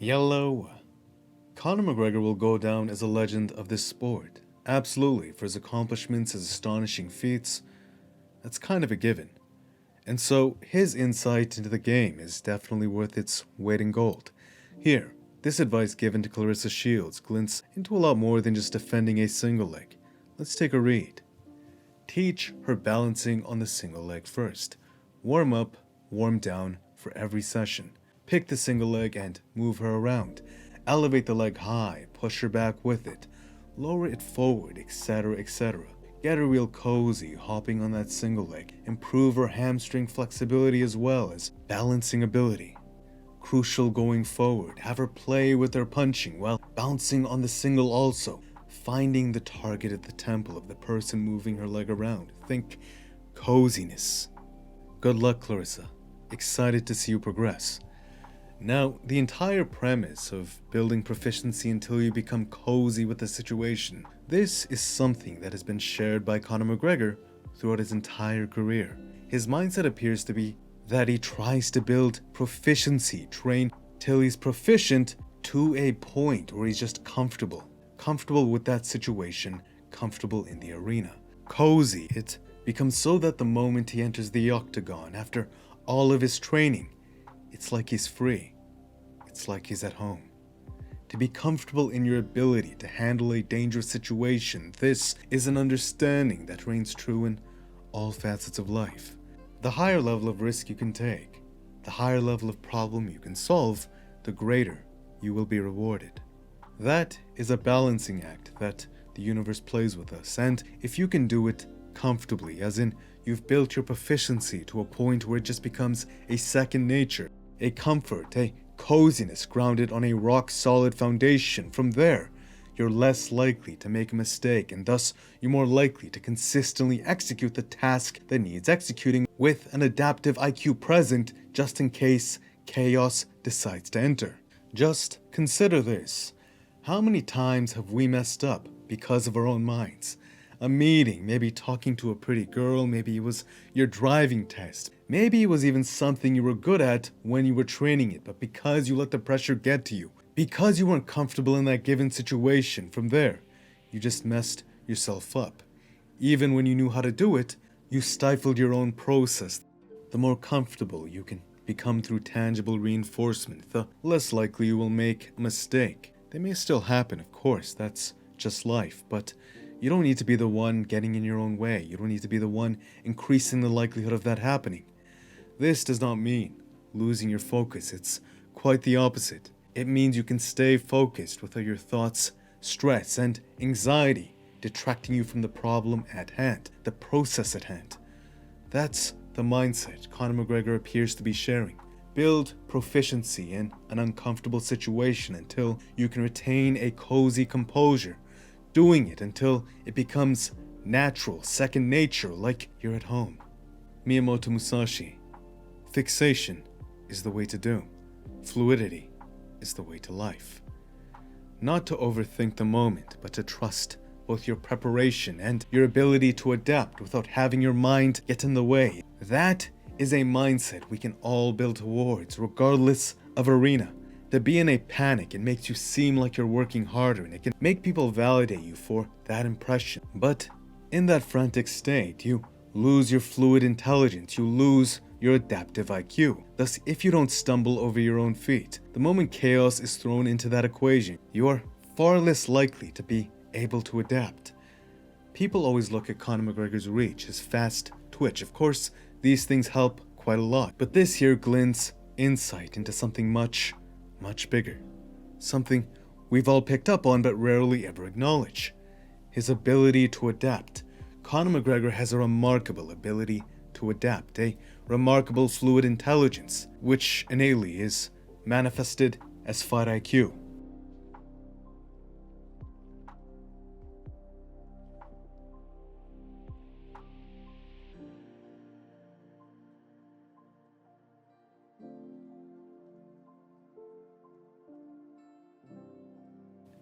Yellow. Conor McGregor will go down as a legend of this sport. Absolutely, for his accomplishments, his astonishing feats, that's kind of a given. And so, his insight into the game is definitely worth its weight in gold. Here, this advice given to Claressa Shields glints into a lot more than just defending a single leg. Let's take a read. Teach her balancing on the single leg first. Warm up, warm down for every session. Pick the single leg and move her around. Elevate the leg high, push her back with it. Lower it forward, etc., etc. Get her real cozy hopping on that single leg. Improve her hamstring flexibility as well as balancing ability. Crucial going forward, have her play with her punching while bouncing on the single also. Finding the target at the temple of the person moving her leg around. Think coziness. Good luck, Claressa. Excited to see you progress. Now, the entire premise of building proficiency until you become cozy with the situation, this is something that has been shared by Conor McGregor throughout his entire career. His mindset appears to be that he tries to build proficiency, train till he's proficient to a point where he's just comfortable with that situation, comfortable in the arena. Cozy, it becomes so that the moment he enters the octagon after all of his training, it's like he's free. It's like he's at home. To be comfortable in your ability to handle a dangerous situation, this is an understanding that reigns true in all facets of life. The higher level of risk you can take, the higher level of problem you can solve, the greater you will be rewarded. That is a balancing act that the universe plays with us, and if you can do it comfortably, as in you've built your proficiency to a point where it just becomes a second nature, a comfort, a coziness grounded on a rock-solid foundation. From there, you're less likely to make a mistake, and thus you're more likely to consistently execute the task that needs executing with an adaptive IQ present just in case chaos decides to enter. Just consider this. How many times have we messed up because of our own minds? A meeting, maybe talking to a pretty girl, maybe it was your driving test. Maybe it was even something you were good at when you were training it, but because you let the pressure get to you, because you weren't comfortable in that given situation, from there, you just messed yourself up. Even when you knew how to do it, you stifled your own process. The more comfortable you can become through tangible reinforcement, the less likely you will make a mistake. They may still happen, of course, that's just life, but you don't need to be the one getting in your own way. You don't need to be the one increasing the likelihood of that happening. This does not mean losing your focus. It's quite the opposite. It means you can stay focused without your thoughts, stress, and anxiety detracting you from the problem at hand, the process at hand. That's the mindset Conor McGregor appears to be sharing. Build proficiency in an uncomfortable situation until you can retain a cozy composure. Doing it until it becomes natural, second nature, like you're at home. Miyamoto Musashi. Fixation is the way to doom. Fluidity is the way to life. Not to overthink the moment, but to trust both your preparation and your ability to adapt without having your mind get in the way. That is a mindset we can all build towards, regardless of arena. To be in a panic, it makes you seem like you're working harder, and it can make people validate you for that impression. But in that frantic state, you lose your fluid intelligence, you lose your adaptive IQ. Thus, if you don't stumble over your own feet, the moment chaos is thrown into that equation, you are far less likely to be able to adapt. People always look at Conor McGregor's reach, his fast twitch. Of course, these things help quite a lot, but this here glints insight into something much bigger. Something we've all picked up on but rarely ever acknowledge. His ability to adapt. Conor McGregor has a remarkable ability to adapt, a remarkable fluid intelligence, which innately is manifested as fight IQ.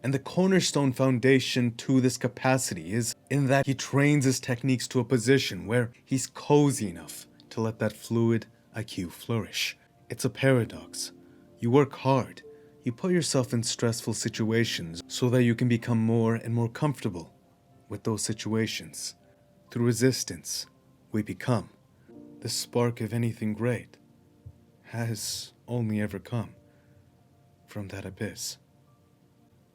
And the cornerstone foundation to this capacity is in that he trains his techniques to a position where he's cozy enough to let that fluid IQ flourish. It's a paradox. You work hard, You put yourself in stressful situations so that you can become more and more comfortable with those situations. Through resistance, we become. The spark of anything great has only ever come from that abyss.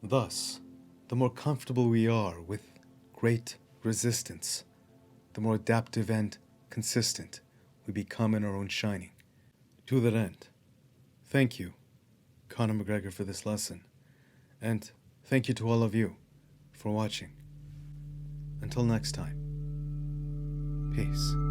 Thus, the more comfortable we are with great resistance, the more adaptive and consistent we become in our own shining. To that end, thank you, Conor McGregor, for this lesson, and thank you to all of you for watching. Until next time, peace.